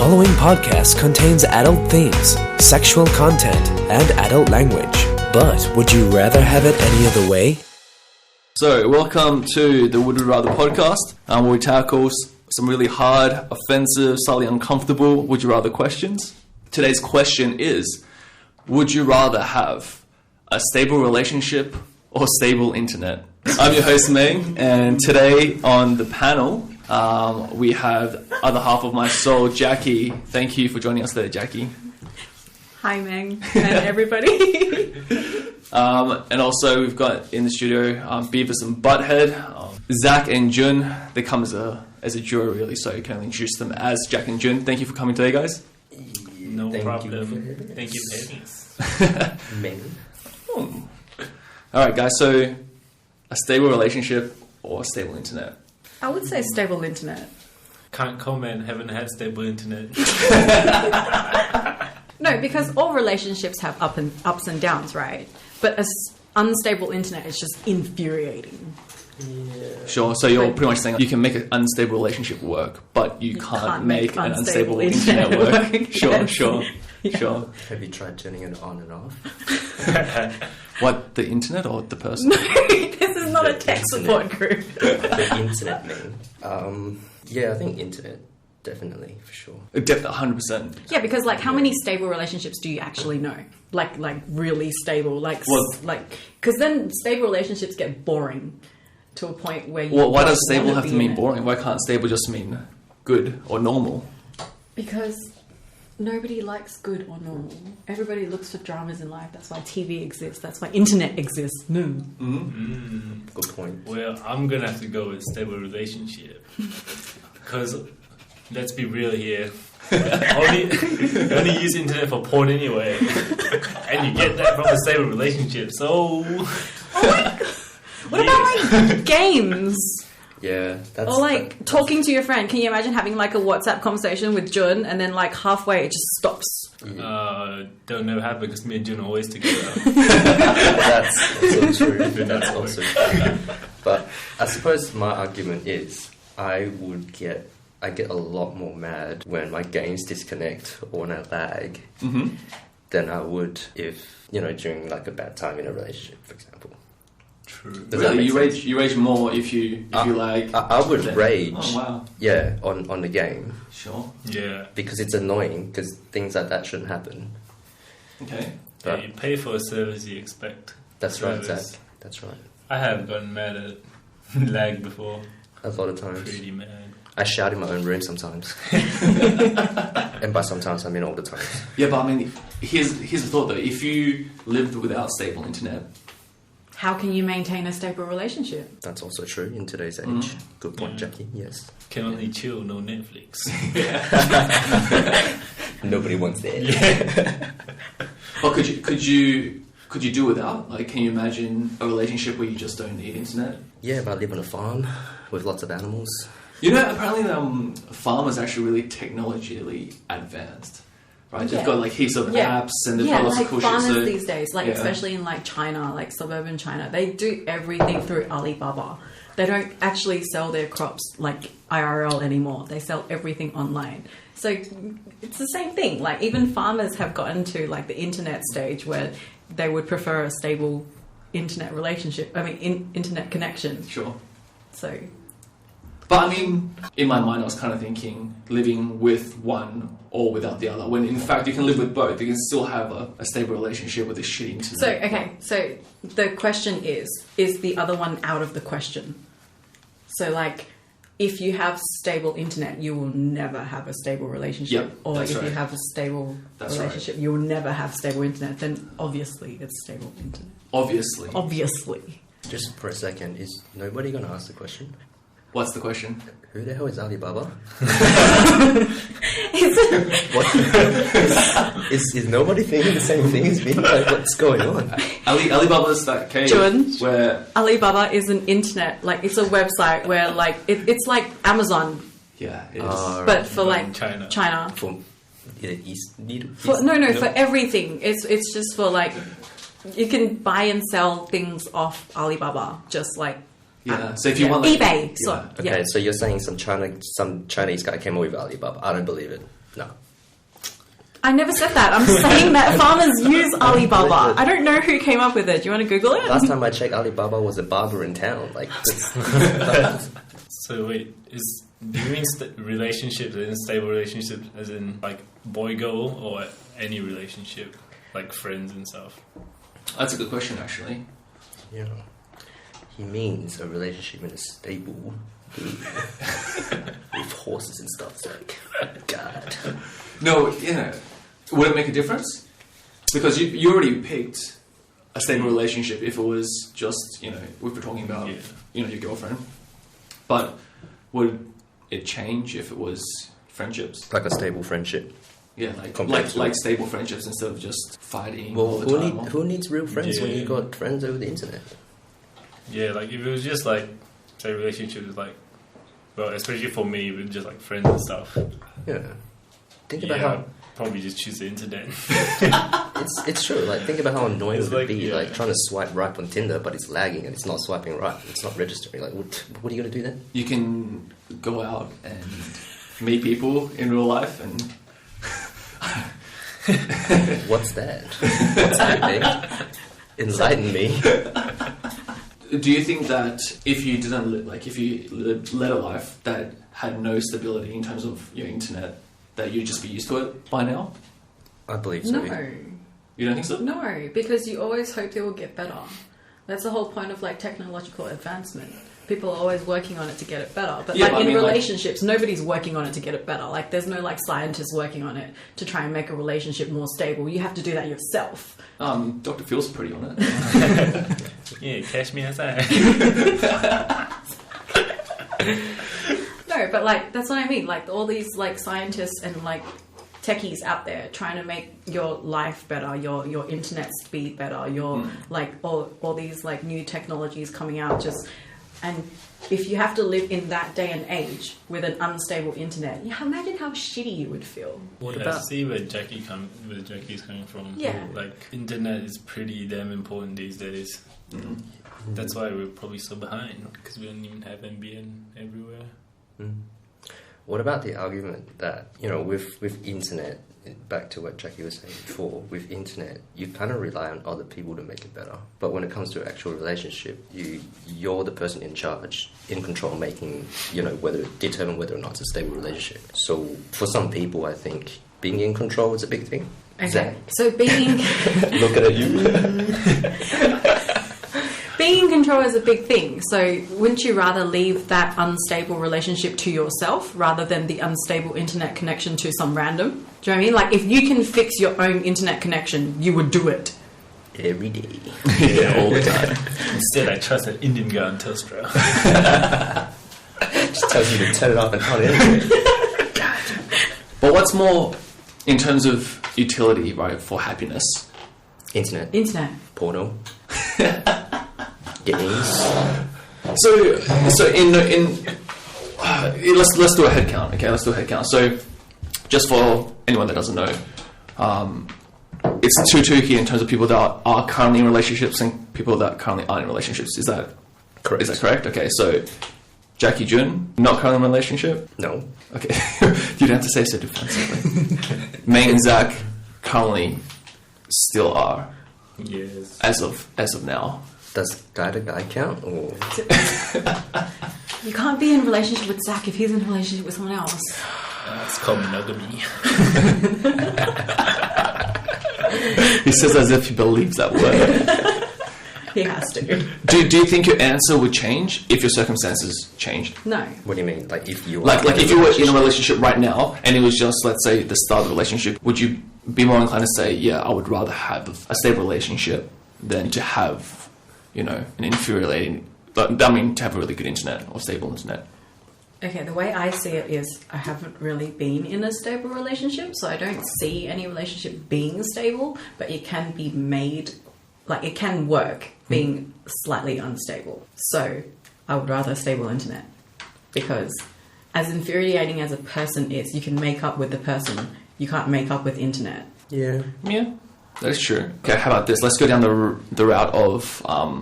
following podcast contains adult themes, sexual content, and adult language. But would you rather have it any other way? So, welcome to the Would You Rather podcast, where we tackle some really hard, offensive, slightly uncomfortable would you rather questions. Today's question is, would you rather have a stable relationship or stable internet? I'm your host, Meng, and today on the panel, we have other half of my soul, Jackie. Thank you for joining us today, Jackie. Hi, Meng, and everybody. And also we've got in the studio Beavis and Butthead, Zach and Jun. They come as a duo, really, so you can only introduce them as Jack and Jun. Thank you for coming today, guys. No problem. Thank you for having us. Meng. All right, guys. So, a stable relationship or a stable internet? I would say stable internet. Can't comment, haven't had stable internet. No, because all relationships have ups and downs, right? But unstable internet is just infuriating. Yeah. Sure. So you're pretty much saying you can make an unstable relationship work, but you can't make an unstable internet work. Sure. Yeah. Sure. Have you tried turning it on and off? What, the internet or the person? No, this is not a tech support group. The internet, Meng. Yeah, I think internet, definitely, for sure. 100%. Yeah, because how many stable relationships do you actually know? Like really stable, because then stable relationships get boring to a point where you. Well, why does stable have to mean boring? Why can't stable just mean good or normal? Because nobody likes good or normal. Everybody looks for dramas in life. That's why TV exists. That's why internet exists. Good point. Well, I'm going to have to go with stable relationship. Because, let's be real here, only use internet for porn anyway. And you get that from a stable relationship, so. What about games? Yeah, that's. Or talking to your friend. Can you imagine having a WhatsApp conversation with Jun and then halfway it just stops? Don't know how because me and Jun are always together. That's also true. That's also true. But I suppose my argument is I get a lot more mad when my games disconnect or when I lag than I would if, during a bad time in a relationship, for example. True. Really? You rage more if you lag? I would rage. Oh, wow. Yeah, on the game. Sure. Yeah. Because it's annoying, because things like that shouldn't happen. Okay. Yeah, you pay for a service you expect. That's right, Zach. That's right. I have gotten mad at lag before. A lot of times. Pretty mad. I shout in my own room sometimes. And by sometimes, I mean all the time. Yeah, but here's the thought though. If you lived without stable internet, how can you maintain a stable relationship? That's also true in today's age. Good point, Jackie. Yes. Can only chill, no Netflix. Nobody wants that. Yeah. Well, could you do without? Can you imagine a relationship where you just don't need internet? Yeah, but I live on a farm with lots of animals. Apparently farmers are actually really technologically advanced. Right, they've got heaps of apps and they've got lots of cool shit. Farmers these days, especially in China, suburban China, they do everything through Alibaba. They don't actually sell their crops IRL anymore. They sell everything online. So it's the same thing. Even farmers have gotten to the internet stage where they would prefer a stable internet relationship. Internet connection. Sure. So. But in my mind, I was kind of thinking living with one or without the other. When in fact you can live with both. You can still have a stable relationship with a shitty internet. So the question is the other one out of the question? So if you have stable internet, you will never have a stable relationship. Yep, or if right. you have a stable relationship, you will never have stable internet. Then obviously it's stable internet. Obviously. Just for a second, is nobody going to ask the question? What's the question? Who the hell is Alibaba? What? Is nobody thinking the same thing as me? What's going on? Alibaba's that cave where Alibaba is an internet, it's a website where it's like Amazon. Yeah, it is. But for China. For for everything. It's just for you can buy and sell things off Alibaba, just Yeah. So if you want eBay. Okay, so you're saying some Chinese guy came up with Alibaba. I don't believe it. No. I never said that. I'm saying that farmers use Alibaba. I don't know who came up with it. Do you want to Google it? Last time I checked, Alibaba was a barber in town. Like, that's, So wait, do you mean relationships, as in stable relationships, as in like boy-girl, or any relationship, like friends and stuff? That's a good question, actually. you know, he means a relationship in a stable with horses and stuff. It's like, God. No, would it make a difference? Because you already picked a stable relationship if it was just, we were talking about, your girlfriend. But would it change if it was friendships? Like a stable friendship. Yeah, like stable friendships instead of just fighting all Well, the time. who needs real friends when Yeah. you got friends over the internet? Yeah, like if it was just like, say, relationships with like, well, especially for me, with just like friends and stuff. Yeah. Think about I'd probably just choose the internet. it's true. Like, think about how annoying It's it would like, be, yeah. like trying to swipe right on Tinder, but it's lagging and it's not swiping right. It's not registering. Like, what are you gonna do then? You can go out and meet people in real life and... What's that? What's happening? Enlighten me. Do you think that if you led a life that had no stability in terms of your internet, that you'd just be used to it by now? I believe so. No. You don't think so? No, because you always hope it will get better. That's the whole point of like technological advancement. People are always working on it to get it better. But Yeah, like I in mean, relationships, nobody's working on it to get it better. Like there's no like scientists working on it to try and make a relationship more stable. You have to do that yourself. Dr. Phil's pretty on it. Yeah, cash me outside. No, but like that's what I mean. Like all these like scientists and like techies out there trying to make your life better, your internet speed better, your like all these like new technologies coming out and if you have to live in that day and age with an unstable internet, imagine how shitty you would feel. What I about? see where Jackie's coming from. Yeah. Like, internet is pretty damn important these days. That's why we're probably so behind, because we don't even have NBN everywhere. What about the argument that, with internet, back to what Jackie was saying before, with internet, you kind of rely on other people to make it better. But when it comes to actual relationship, you're the person in charge, in control, making, determine whether or not it's a stable relationship. So for some people, I think being in control is a big thing. Okay, so being Looking at you. being in control is a big thing. So wouldn't you rather leave that unstable relationship to yourself rather than the unstable internet connection to some random? Do you know what I mean? Like if you can fix your own internet connection, you would do it. Every day. Yeah, all the time. Instead, I trust an Indian guy on Telstra. Just tells you to turn it off and on it anyway. But what's more, in terms of utility, right, for happiness? Internet. Porno. Games. So in let's do a head count. Okay, let's do a head count. So just for anyone that doesn't know, it's 2-2 here in terms of people that are currently in relationships and people that currently aren't in relationships. Is that Correct. Is that correct? Okay, so Jackie Jun, not currently in a relationship. No. Okay, you don't have to say so defensively. Meng and Zach currently still are, Yes. as of now. Does guy to guy count, or You can't be in a relationship with Zach if he's in a relationship with someone else. It's called monogamy. He says as if he believes that word. He has to. Do you think your answer would change if your circumstances changed? No. what do you mean? Like if you Like if you were in a relationship right now and it was just, let's say, the start of the relationship, would you be more inclined to say, yeah, I would rather have a stable relationship than to have, an infuriating, to have a really good internet or stable internet? Okay, the way I see it is I haven't really been in a stable relationship, so I don't see any relationship being stable, but it can be made, like it can work being slightly unstable. So I would rather stable internet because as infuriating as a person is, you can make up with the person. You can't make up with internet. Yeah. Yeah, that is true. Okay, how about this? Let's go down the route of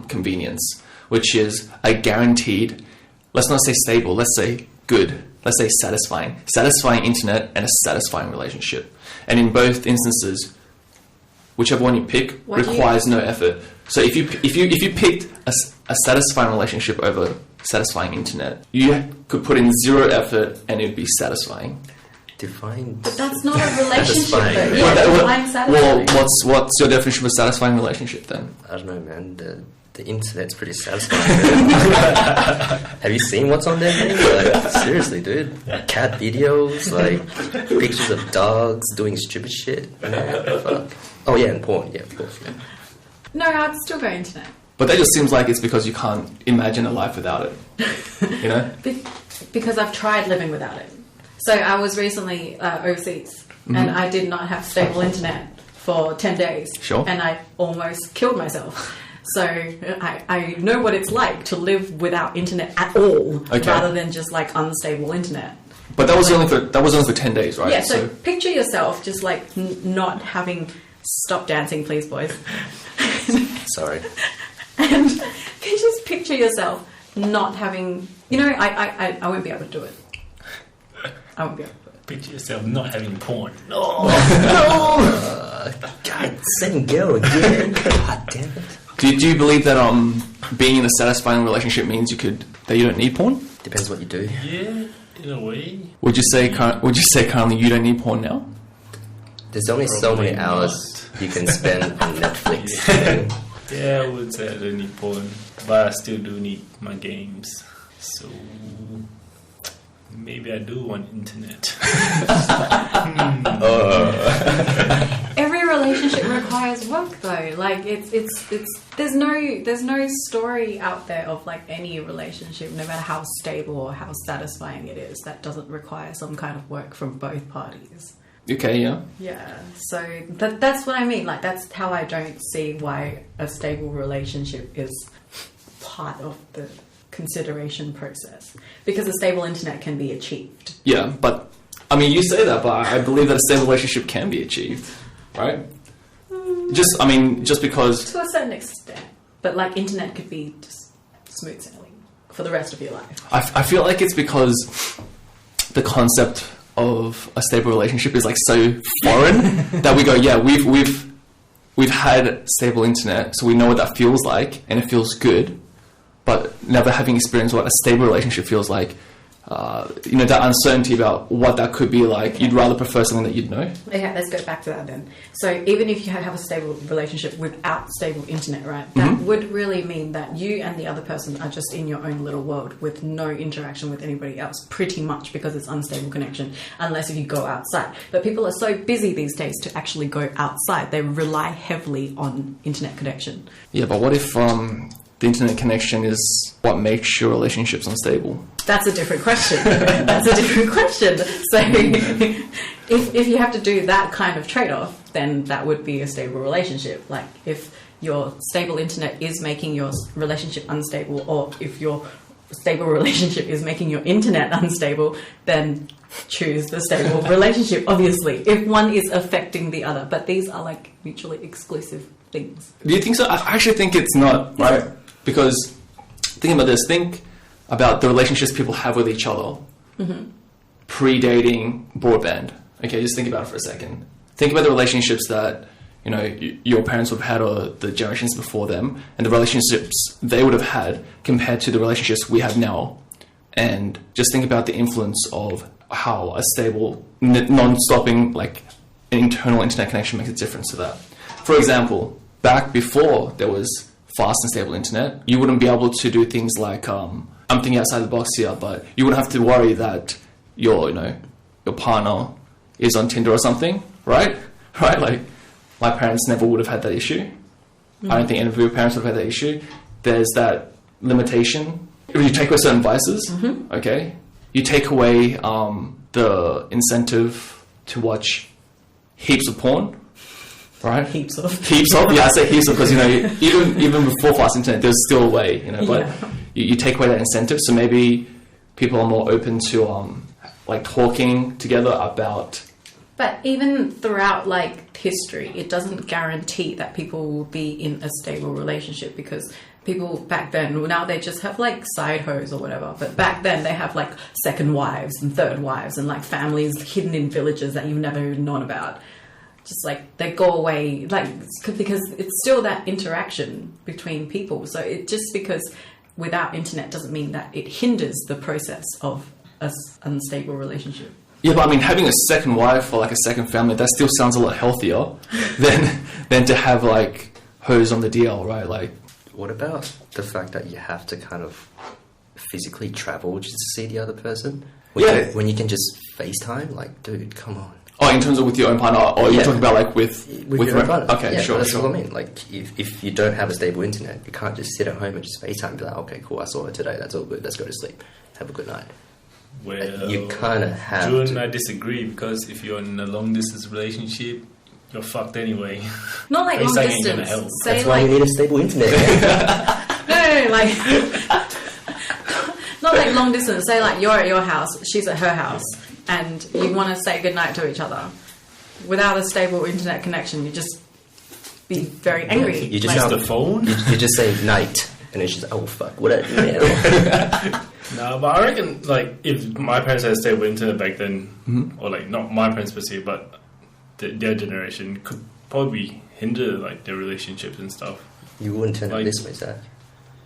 convenience, which is a guaranteed, let's not say stable, let's say good, let's say satisfying internet and a satisfying relationship. And in both instances, whichever one you pick requires no effort. So if you picked a satisfying relationship over satisfying internet, you could put in 0 effort and it would be satisfying. Define. But that's not a relationship, though. Satisfying. Yeah, define satisfying. Well, what's your definition of a satisfying relationship then? I don't know, man. The internet's pretty satisfying. Have you seen what's on there, man? Like, seriously, dude. Cat videos, like pictures of dogs doing stupid shit. Man, fuck. Oh yeah, and porn. Yeah, of course. Yeah. No, I'd still go internet. But that just seems like it's because you can't imagine a life without it. You know? Because I've tried living without it. So I was recently overseas, and I did not have stable internet for 10 days. Sure. And I almost killed myself. So I know what it's like to live without internet at all, rather than just like unstable internet. But that was only for 10 days, right? Yeah. So picture yourself just like not having. Stop dancing, please, boys. Sorry. And just picture yourself not having. You know, I won't be able to do it. I won't be able to do it. Picture yourself not having porn. No. God, same girl again. God damn it. Do you believe that being in a satisfying relationship means that you don't need porn? Depends what you do. Yeah, in a way. Would you say currently you don't need porn now? There's only so many hours you can spend on Netflix. Yeah, I would say I don't need porn, but I still do need my games. So maybe I do want internet. Every relationship requires work, though. Like it's there's no story out there of like any relationship, no matter how stable or how satisfying it is, that doesn't require some kind of work from both parties. Okay, yeah. Yeah, so that's what I mean. Like that's how I don't see why a stable relationship is part of the consideration process, because a stable internet can be achieved. Yeah, but I mean, you say that, but I believe that a stable relationship can be achieved, right? Just because to a certain extent, but like internet could be just smooth sailing for the rest of your life. I feel like it's because the concept of a stable relationship is like so foreign that we go, yeah, we've had stable internet, so we know what that feels like, and it feels good. But never having experienced what a stable relationship feels like, that uncertainty about what that could be like, you'd rather prefer something that you'd know. Okay, let's go back to that then. So even if you have a stable relationship without stable internet, right, that would really mean that you and the other person are just in your own little world with no interaction with anybody else, pretty much, because it's unstable connection, unless if you go outside. But people are so busy these days to actually go outside. They rely heavily on internet connection. Yeah, but what if the internet connection is what makes your relationships unstable? That's a different question. So if you have to do that kind of trade-off, then that would be a stable relationship. Like if your stable internet is making your relationship unstable, or if your stable relationship is making your internet unstable, then choose the stable relationship, obviously, if one is affecting the other. But these are like mutually exclusive things. Do you think so? I actually think it's not, right? Because think about this. Think about the relationships people have with each other pre-dating broadband. Okay, just think about it for a second. Think about the relationships that your parents would have had, or the generations before them, and the relationships they would have had compared to the relationships we have now. And just think about the influence of how a stable, non-stopping, like an internal internet connection makes a difference to that. For example, back before there was fast and stable internet, you wouldn't be able to do things like, I'm thinking outside the box here, but you wouldn't have to worry that your partner is on Tinder or something, right? Right? Like, my parents never would have had that issue. I don't think any of your parents would have had that issue. There's that limitation. If you take away certain vices, okay, you take away the incentive to watch heaps of porn, right? Heaps of. Yeah, I say heaps of because, even before fast internet, there's still a way, but you take away that incentive. So maybe people are more open to, talking together about. But even throughout, history, it doesn't guarantee that people will be in a stable relationship, because people back then, well, now they just have like side hoes or whatever. But back then they have like second wives and third wives and like families hidden in villages that you've never even known about. Just like they go away, like because it's still that interaction between people. So it just because without internet doesn't mean that it hinders the process of an unstable relationship. Yeah, but I mean, having a second wife or like a second family, that still sounds a lot healthier than to have like hoes on the DL, right? Like, what about the fact that you have to kind of physically travel just to see the other person? When you can just FaceTime, like, dude, come on. Oh, in terms of with your own partner, or you're talking about like with your own partner? Okay, yeah, sure. That's what I mean. Like, if you don't have a stable internet, you can't just sit at home and just FaceTime and be like, okay, cool, I saw her today, that's all good, let's go to sleep, have a good night. Well, you kind of have Drew to. and I disagree, because if you're in a long distance relationship, you're fucked anyway. Not like long FaceTime ain't gonna distance. help. Say That's why like you need a stable internet. no, like not like long distance. Say like you're at your house, she's at her house, and you want to say goodnight to each other. Without a stable internet connection, you just be very angry. You just Use the phone? You just say night, and then she's like, oh fuck, what? No, but I reckon, like, if my parents had stable internet back then, or like not my parents per se, but their generation, could probably hinder like their relationships and stuff. You wouldn't turn Like- it this way, Zach.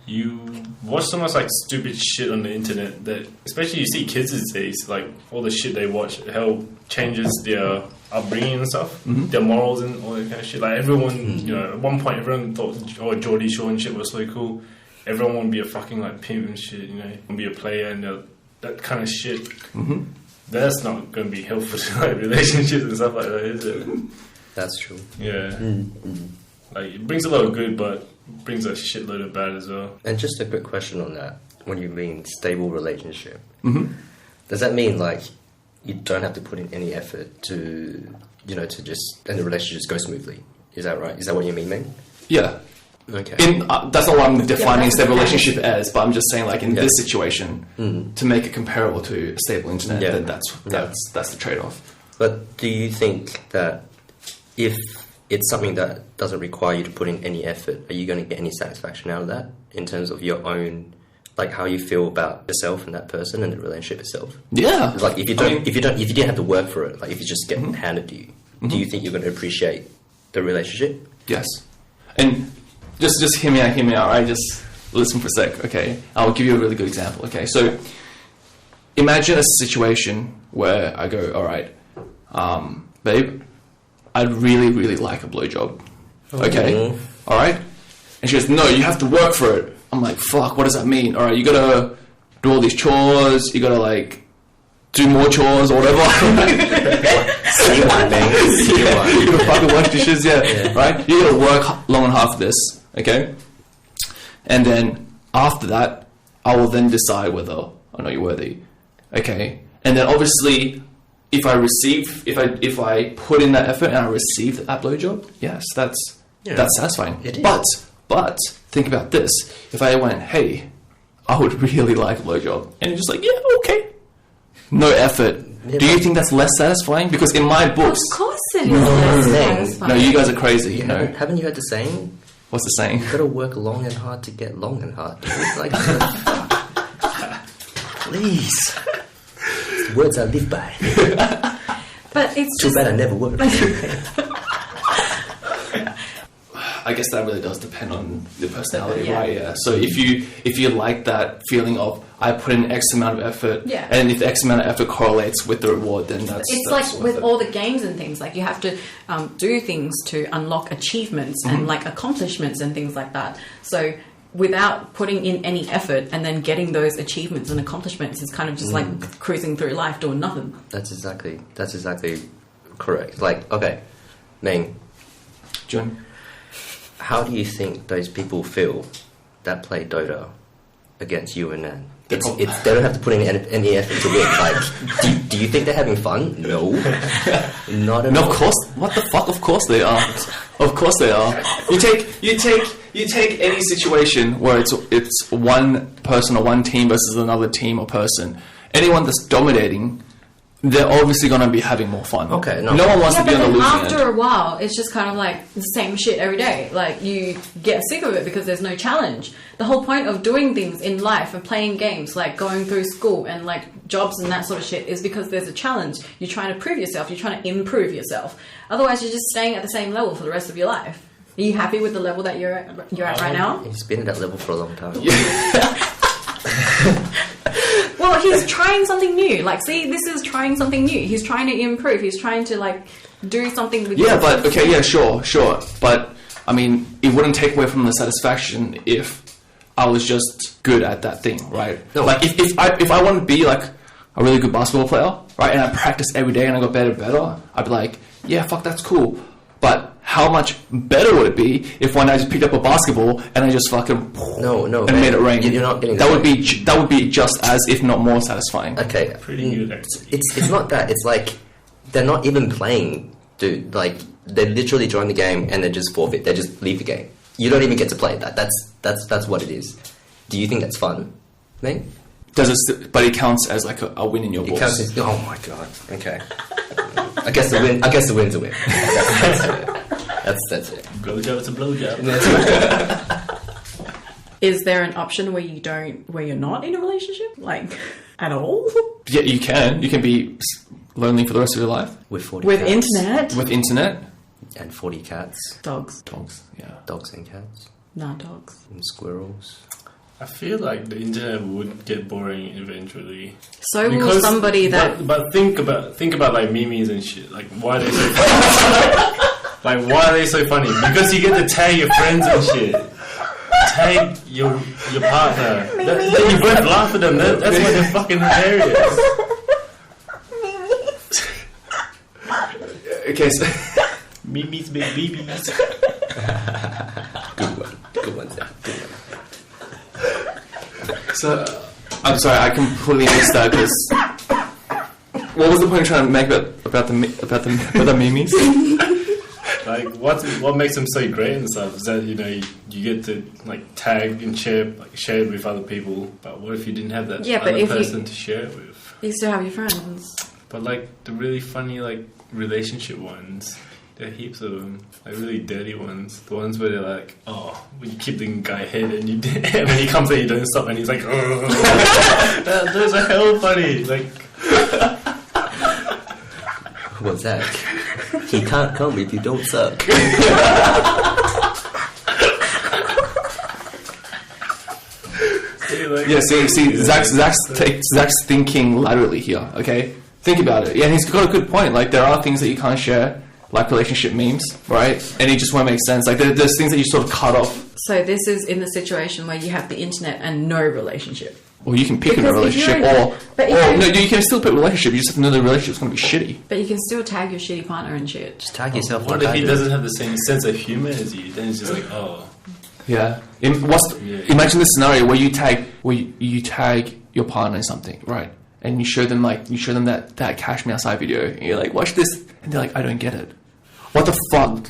You watch so much like stupid shit on the internet that, especially you see kids these days, like all the shit they watch, how changes their upbringing and stuff, their morals and all that kind of shit. Like everyone, you know, at one point everyone thought, oh, Geordie Shore and shit was so cool. Everyone want to be a fucking like pimp and shit, you know, want to be a player and that kind of shit. That's not going to be helpful to like relationships and stuff like that, is it? That's true. Yeah. Like it brings a lot of good, but brings a shitload of bad as well. And just a quick question on that. When you mean stable relationship, does that mean like you don't have to put in any effort to, you know, to just, and the relationship just goes smoothly? Is that right? Is that what you mean, Meng? Yeah. Okay. That's not what I'm defining a that's stable okay. relationship as, but I'm just saying, like in this situation, to make it comparable to a stable internet, Yeah. then that's the trade-off. But do you think that if it's something that doesn't require you to put in any effort, are you going to get any satisfaction out of that in terms of your own, like how you feel about yourself and that person and the relationship itself? Yeah. Like if you didn't have to work for it, like if you just get handed to you, do you think you're going to appreciate the relationship? Yes. And just hear me out, right? Just listen for a sec, okay? I'll give you a really good example, okay? So imagine a situation where I go, all right, babe, I'd really, really like a blowjob. Okay? All right? And she goes, no, you have to work for it. I'm like, fuck, what does that mean? All right, you gotta do all these chores, you gotta like do more chores or whatever. See one, Meng. See one. You gotta fucking wash dishes, yeah. Right? You gotta work long and hard for this, okay? And then after that, I will then decide whether I know you're worthy, okay? And then obviously, if I put in that effort and I receive that blowjob, yes, that's satisfying. It is. But think about this: if I went, hey, I would really like a blowjob, and you're just like, yeah, okay, no effort. Yeah, Do you think that's less satisfying? Because in my books, Of course it is less satisfying. no, you guys are crazy. You know Haven't you heard the saying? what's the saying? You gotta work long and hard to get long and hard. Like, please. It's the words I live by. But it's Too just bad I never worked. I guess that really does depend on the personality, Yeah. right? Yeah. So if you like that feeling of I put in X amount of effort, Yeah. and if the X amount of effort correlates with the reward, then that's it's that's like worth with it. all the games and things, like you have to do things to unlock achievements and like accomplishments and things like that. So without putting in any effort and then getting those achievements and accomplishments is kind of just like cruising through life doing nothing. That's exactly correct. Like, okay, Meng, June. how do you think those people feel that play Dota against you and Nan? They don't have to put in any effort to win. Like, do you think they're having fun? No, not at No, all. of course. What the fuck? Of course they are. Of course they are. You take any situation where it's one person or one team versus another team or person. Anyone that's dominating they're obviously going to be having more fun. Okay, no. No one wants Yeah, to be but on the then losing after end. a while, it's just kind of like the same shit every day. Like, you get sick of it because there's no challenge. The whole point of doing things in life and playing games, like going through school and like jobs and that sort of shit, is because there's a challenge. You're trying to prove yourself. You're trying to improve yourself. Otherwise, you're just staying at the same level for the rest of your life. Are you happy with the level that you're at right now? He's been at that level for a long time. Well, he's trying something new. Like, see, this is trying something new. He's trying to improve. He's trying to, like, do something with Yeah, but okay, yeah, sure. But I mean, it wouldn't take away from the satisfaction if I was just good at that thing, right? No. Like if I wanted to be like a really good basketball player, right, and I practiced every day and I got better and better, I'd be like, yeah, fuck, that's cool. But how much better would it be if one day I just picked up a basketball and I just fucking No, and made it rain? You're not getting that. Would be just as, if not more, satisfying. Okay. Pretty good, actually. It's not that. It's like they're not even playing, dude. Like they literally join the game and they just forfeit. They just leave the game. You don't even get to play that. That's what it is. Do you think that's fun, Meng? Does it? But it counts as like a win in your It books. counts as, oh my god. Okay. I guess the win's a win. That's it. Blowjob's a blowjob. Is there an option where you're not in a relationship? Like, at all? Yeah, you can. You can be lonely for the rest of your life With 40 With cats. internet? with internet. And 40 cats. Dogs. Dogs, yeah. Dogs and cats. Nah, dogs. And squirrels. I feel like the internet would get boring eventually. So will somebody that... But think about like memes and shit. Like, why are they so funny? Like, why are they so funny? Because you get to tag your friends and shit. Tag your partner. Then you both laugh at them. That's why they're fucking hilarious. Okay, so Memes, big babies. Good one, Zach. Good one. So, I'm sorry, I completely missed that because what was the point of trying to make about the memes? Like, what makes them so great and stuff is that, you know, you get to like tag and share it with other people. But what if you didn't have that other person to share it with? You still have your friends. But like the really funny like relationship ones, there are heaps of them. Like really dirty ones, the ones where they're like, oh, when you keep the guy head and and then he comes and you don't stop and he's like, oh, those are hell funny. Like, What's that? He can't come if you don't suck. Yeah, see, Zach's thinking laterally here. Okay, think about it. Yeah, he's got a good point. Like, there are things that you can't share, like relationship memes, right? And it just won't make sense. Like, there's things that you sort of cut off. So this is in the situation where you have the internet and no relationship. Or you can pick in a Because if relationship, you're- no, you can still pick a relationship. You just have to know the relationship's going to be shitty. But you can still tag your shitty partner and shit. Just tag yourself. what if he doesn't have the same sense of humor as you? Then it's just like, oh. Yeah. Imagine this scenario where you tag your partner in something, right? And you show them that Cash Me Outside video, and you're like, watch this, and they're like, I don't get it. What the fuck?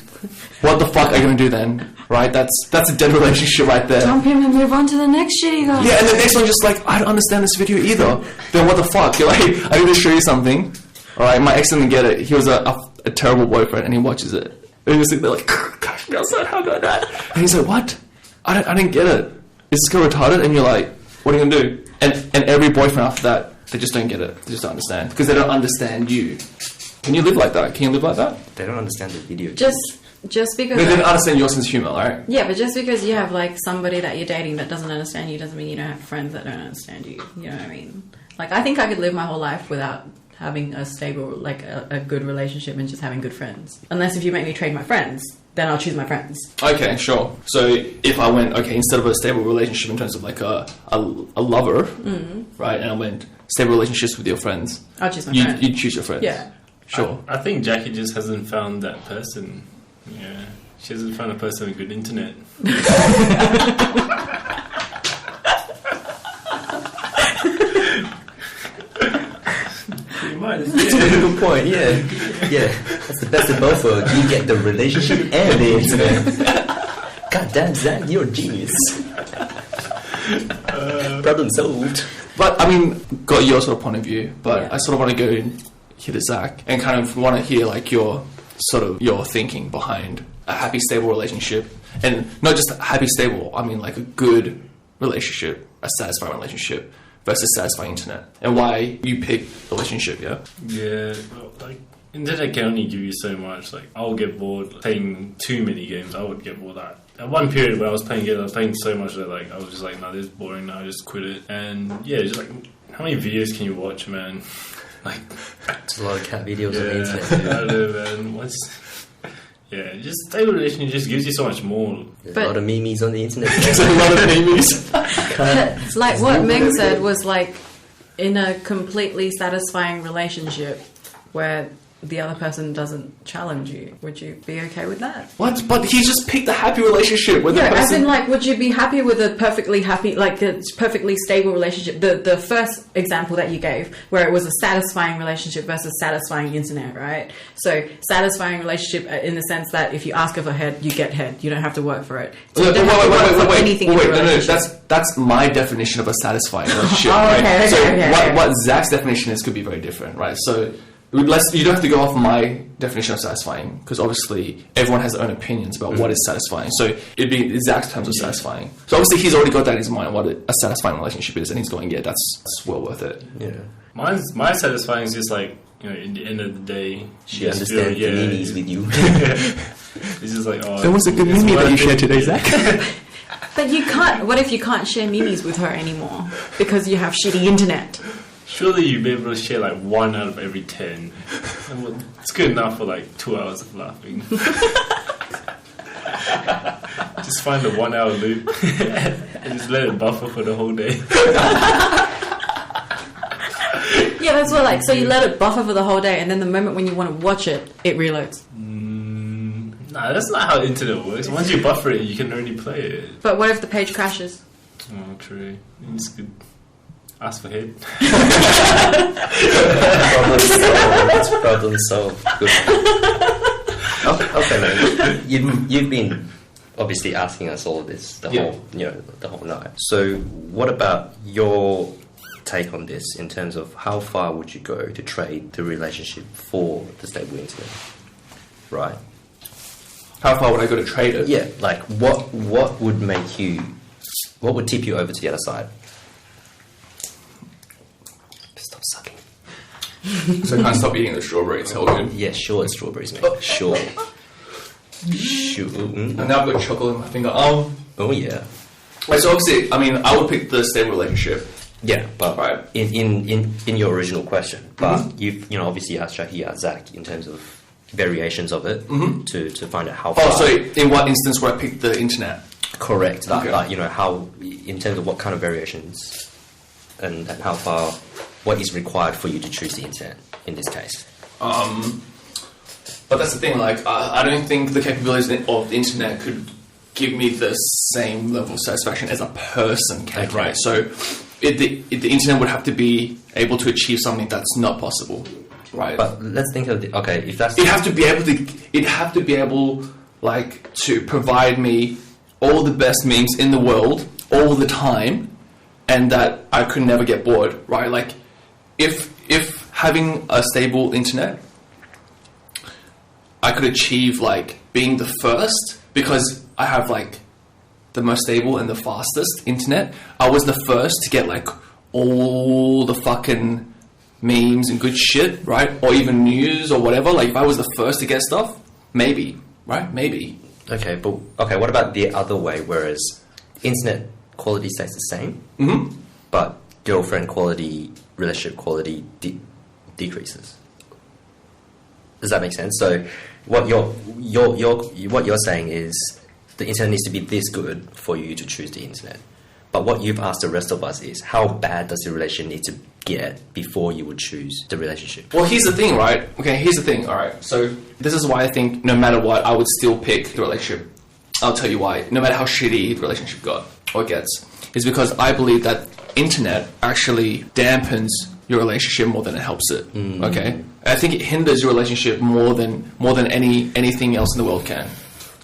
What the fuck are you gonna do then? Right? That's a dead relationship right there. Jump in and move on to the next shitty guy. Yeah, and the next one just like, I don't understand this video either. Then what the fuck? You're like, I need to show you something. Alright, my ex didn't get it. He was a terrible boyfriend, and he watches it. And he's sitting there like, Cash Me Outside, how about that? And he's like, what? I didn't get it. Is this guy retarded? And you're like, what are you gonna do? And every boyfriend after that, they just don't get it. They just don't understand. Because they don't understand you. Can you live like that? Can you live like that? They don't understand the video. Just because... They don't understand your sense of humour, right? Yeah, but just because you have like somebody that you're dating that doesn't understand you doesn't mean you don't have friends that don't understand you. You know what I mean? Like, I think I could live my whole life without having a stable, like a good relationship and just having good friends. Unless if you make me trade my friends, then I'll choose my friends. Okay, sure. So if I went, okay, instead of a stable relationship in terms of like a lover, right, and I went stable relationships with your friends, I'll choose my friends. You'd choose your friends. Yeah. Sure. I think Jackie just hasn't found that person. Yeah. She hasn't found a person with good internet. Pretty much. That's a good point, yeah. That's the best of both worlds. You get the relationship and the internet. God damn, Zach, you're a genius. Problem solved. But, I mean, got your sort of point of view, but Yeah. I sort of want to go hear to Zach and kind of want to hear like your thinking behind a happy, stable relationship, and not just happy, stable. I mean, like a good relationship, a satisfying relationship versus satisfying internet, and why you pick relationship. Yeah. Yeah, like internet can only give you so much. Like I'll get bored playing too many games. I would get bored at one period where I was playing games. I was playing so much that like I was just like, no, this is boring. Now I just quit it. And yeah, just like how many videos can you watch, man? Like there's a lot of cat videos on the internet. I don't know, man. Yeah, just stable relationship just gives you so much more. There's a lot of memes on the internet. There's a lot of memes. Like what Meng said was like, in a completely satisfying relationship where the other person doesn't challenge you, would you be okay with that? What? But he just picked a happy relationship with the person. As in, like, would you be happy with a perfectly happy, like a perfectly stable relationship? The first example that you gave, where it was a satisfying relationship versus satisfying internet, right? So, satisfying relationship in the sense that if you ask her for head, you get head. You don't have to work for it. So Wait. That's my definition of a satisfying relationship. What Zach's definition is could be very different, right? So. You don't have to go off my definition of satisfying, because obviously everyone has their own opinions about what is satisfying. So it'd be the exact terms of satisfying. So obviously he's already got that in his mind, what a satisfying relationship is, and he's going, yeah, that's well worth it. Yeah. My satisfying is just like, you know, in the end of the day, she understands the memes with you. It's just like, oh, there was a good meme that you shared today, Zach. But you can't. What if you can't share memes with her anymore because you have shitty internet? Surely you'd be able to share like 1 out of every 10. It's good enough for like 2 hours of laughing. Just find the 1 hour loop and just let it buffer for the whole day. Yeah, that's what like. So you let it buffer for the whole day, and then the moment when you want to watch it, it reloads. Nah, that's not how internet works. Once you buffer it, you can already play it. But what if the page crashes? Oh, true. It's good. Ask for head. Problem solved. Good. Okay, man. You've been obviously asking us all of this the whole night. So, what about your take on this in terms of how far would you go to trade the relationship for the stable internet? Right. How far would I go to trade it? Yeah, like what would tip you over to the other side? Stop sucking. So can't stop eating the strawberries, tell you. Yeah, sure, it's strawberries, mate. Sure. Sure. And now I've got chocolate in my finger. Oh yeah. Right, so obviously, I mean, I would pick the stable relationship. Yeah, but right. in your original question, but you've obviously asked Zach in terms of variations of it to find out how far. Oh, so in what instance where I picked the internet? Correct. Like how in terms of what kind of variations and how far, what is required for you to choose the internet in this case. But that's the thing. Like, I don't think the capabilities of the internet could give me the same level of satisfaction as a person can. Okay. Right. So, the internet would have to be able to achieve something that's not possible. Right. But let's think of if that's it'd have to be able like to provide me all the best memes in the world all the time, and that I could never get bored. Right. Like, if having a stable internet, I could achieve like being the first because I have like the most stable and the fastest internet. I was the first to get like all the fucking memes and good shit, right? Or even news or whatever. Like if I was the first to get stuff, maybe, right? Maybe. Okay, but what about the other way? Whereas internet quality stays the same, but girlfriend quality, relationship quality decreases. Does that make sense? So what you're saying is the internet needs to be this good for you to choose the internet. But what you've asked the rest of us is how bad does the relationship need to get before you would choose the relationship? Well, here's the thing, right? Okay, here's the thing. All right, so this is why I think no matter what, I would still pick the relationship. I'll tell you why. No matter how shitty the relationship got or gets, is because I believe that internet actually dampens your relationship more than it helps it. Okay, I think it hinders your relationship more than anything else in the world can.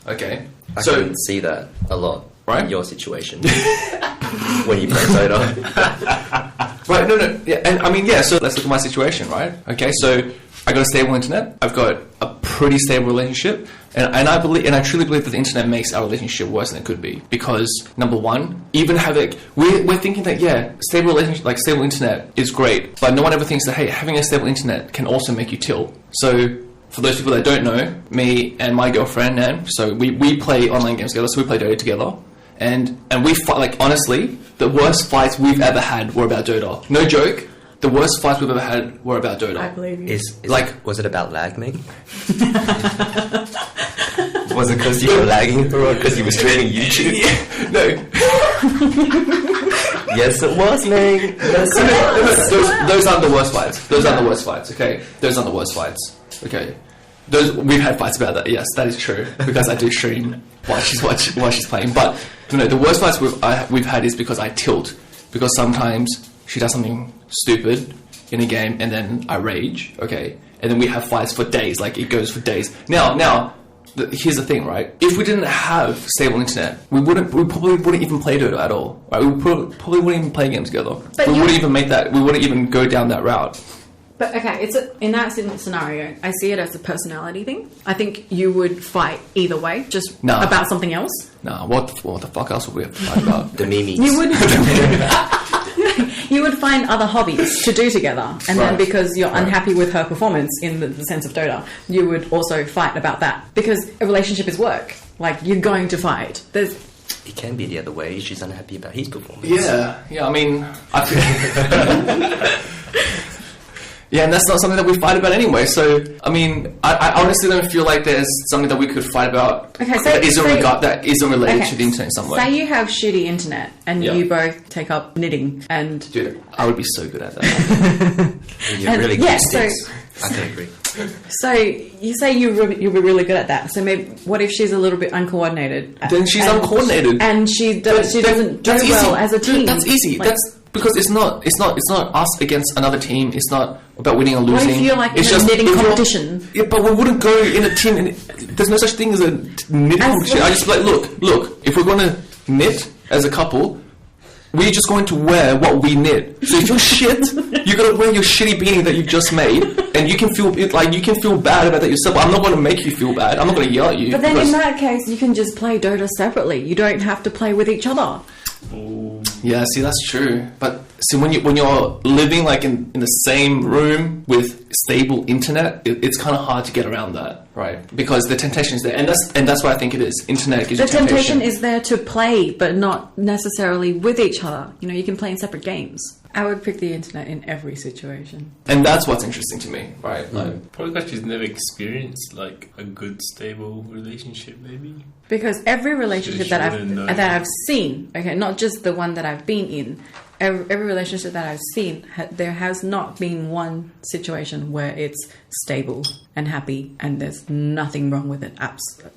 Okay, I can see that a lot, right? In your situation when you play Dota. Right, no. Yeah, and I mean, yeah, so let's look at my situation, right? Okay, so I got a stable internet. I've got a pretty stable relationship. And I truly believe that the internet makes our relationship worse than it could be. Because, number one, even having... We're thinking that, yeah, stable relationship, like stable internet is great. But no one ever thinks that, hey, having a stable internet can also make you tilt. So... For those people that don't know, me and my girlfriend, Nan, so we play online games together, so we play Dota together. And we fight, like, honestly, the worst fights we've ever had were about Dota. No joke, the worst fights we've ever had were about Dota. I believe you. Was it about lag, Meng? Was it because you were lagging or because you were streaming YouTube? Yeah, no. Yes, it was, Meng. Those aren't the worst fights. Those aren't the worst fights, okay? Those aren't the worst fights. Okay, we've had fights about that. Yes, that is true because I do stream while she's playing. But no, the worst fights we've had is because I tilt, because sometimes she does something stupid in a game and then I rage. Okay, and then we have fights for days. Like it goes for days. Now, here's the thing, right? If we didn't have stable internet, we probably wouldn't even play Dota at all. Right? We probably wouldn't even play games together. We wouldn't even make that. We wouldn't even go down that route. But okay, in that scenario, I see it as a personality thing. I think you would fight either way, just about something else. Nah, what the fuck else would we have to fight about? The memes. You would find other hobbies to do together, and then because you're unhappy with her performance in the sense of Dota, you would also fight about that. Because a relationship is work. Like, you're going to fight. It can be the other way. She's unhappy about his performance. Yeah, I mean... Yeah, and that's not something that we fight about anyway. So, I mean, I honestly don't feel like there's something that we could fight about that isn't related to the internet in some way. Say you have shitty internet and you both take up knitting and... Dude, I would be so good at that. You're really good at this. I can agree. So, you say you'll be really good at that. So maybe, what if she's a little bit uncoordinated? Then she's uncoordinated. And she doesn't do well as a team. That's easy. That's... Because it's not us against another team. It's not about winning or losing. What if you're like in a knitting competition? Yeah, but we wouldn't go in a team. There's no such thing as a knitting competition. I just like look. If we're going to knit as a couple, we're just going to wear what we knit. So if you're shit, you got to wear your shitty beanie that you've just made, and you can feel bad about that yourself. But I'm not going to make you feel bad. I'm not going to yell at you. But then in that case, you can just play Dota separately. You don't have to play with each other. Yeah, see, that's true. But see, when you're living like in the same room with stable internet, it's kind of hard to get around that, right? Because the temptation is there, and that's what I think it is. Internet gives you temptation. The temptation is there to play, but not necessarily with each other. You know, you can play in separate games. I would pick the internet in every situation. And that's what's interesting to me, right? Like, probably because she's never experienced like a good, stable relationship, maybe. Because every relationship that I've seen, okay, not just the one that I've been in, every relationship that I've seen, there has not been one situation where it's stable and happy and there's nothing wrong with it,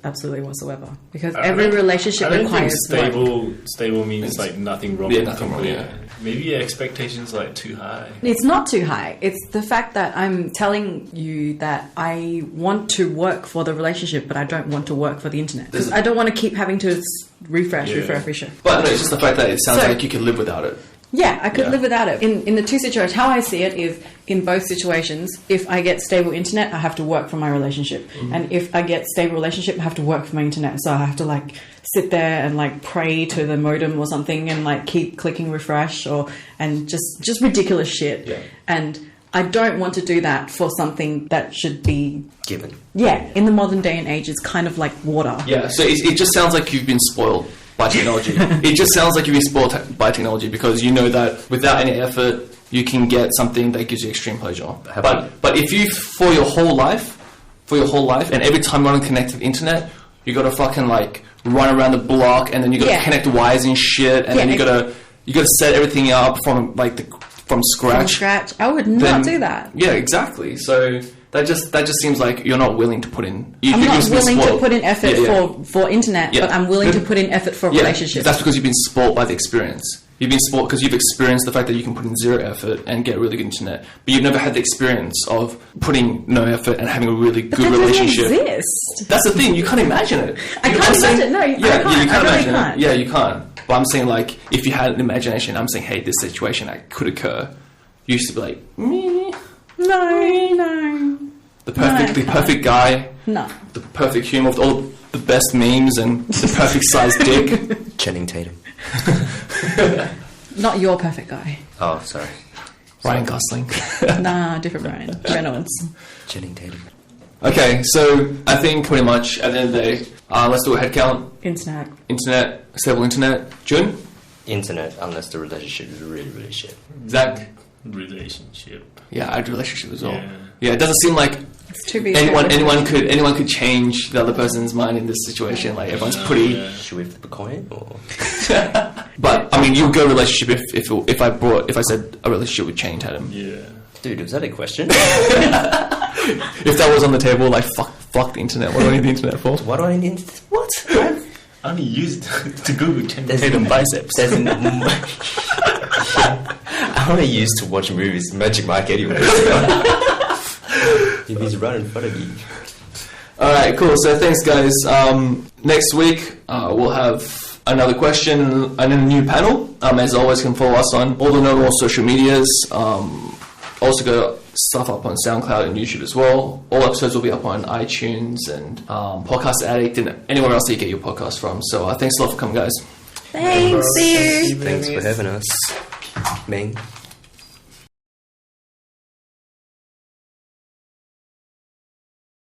absolutely whatsoever. Because every relationship requires stable means like nothing wrong. Yeah, nothing wrong. Yeah. Maybe your expectations are like too high. It's not too high. It's the fact that I'm telling you that I want to work for the relationship, but I don't want to work for the internet. Because I don't want to keep having to refresh. But no, it's just the fact that it sounds like you could live without it. Yeah, I could live without it. In the two situations, how I see it is, in both situations, if I get stable internet, I have to work for my relationship. Mm-hmm. And if I get stable relationship, I have to work for my internet. So I have to like sit there and like pray to the modem or something and like keep clicking refresh and just ridiculous shit. Yeah. And I don't want to do that for something that should be given. Yeah, in the modern day and age, it's kind of like water. Yeah, so it just sounds like you've been spoiled by technology. It just sounds like you've been spoiled by technology because you know that without any effort, you can get something that gives you extreme pleasure. But if you, for your whole life, and every time you're on a connected internet, you got to fucking like run around the block, and then you got to connect wires and shit, and then you got to set everything up from scratch. I would not do that. Yeah, exactly. So that just seems like you're not willing to put in. I'm not willing to put in effort for internet, but I'm willing to put in effort for relationships. That's because you've been spoiled by the experience. You've been spoiled because you've experienced the fact that you can put in zero effort and get really good internet, but you've never had the experience of putting no effort and having a really good relationship. Doesn't exist. That's the thing. You can't imagine it. I can't imagine. No, I can't. You can't imagine it. Yeah, you can't. But I'm saying, like, if you had an imagination, I'm saying, hey, this situation that could occur. You used to be like, me, No. the No, perfect guy, No. the perfect humor with all the best memes and the perfect sized dick. Channing Tatum. Not your perfect guy. Oh, sorry. Ryan Gosling. Nah, different Ryan Reynolds. Channing Tatum. Okay, so I think pretty much at the end of the day, let's do a head count. Internet. Stable internet. Jun? Internet, unless the relationship is really, really shit. Zach? Relationship. Yeah, I'd relationship as well. Yeah. Yeah, it doesn't seem like It's too big. anyone could change the other person's mind in this situation. Like everyone's pretty. Yeah. Should we flip a coin or? But I mean, you go relationship if I said a relationship with Channing Tatum. Yeah. Dude, was that a question? If that was on the table, like fuck the internet. What do I need the internet for? Why do I need what? I only use it to Google Channing There's Tatum no- biceps. There's I only used to watch movies, Magic Mike anyway. If he's right in front of you. Alright, cool. So thanks, guys. Next week, we'll have another question and a new panel. As always, you can follow us on all the normal social medias. Also got stuff up on SoundCloud and YouTube as well. All episodes will be up on iTunes and Podcast Addict and anywhere else that you get your podcast from. So thanks a lot for coming, guys. Thanks. See you. Thanks for having us. Meng.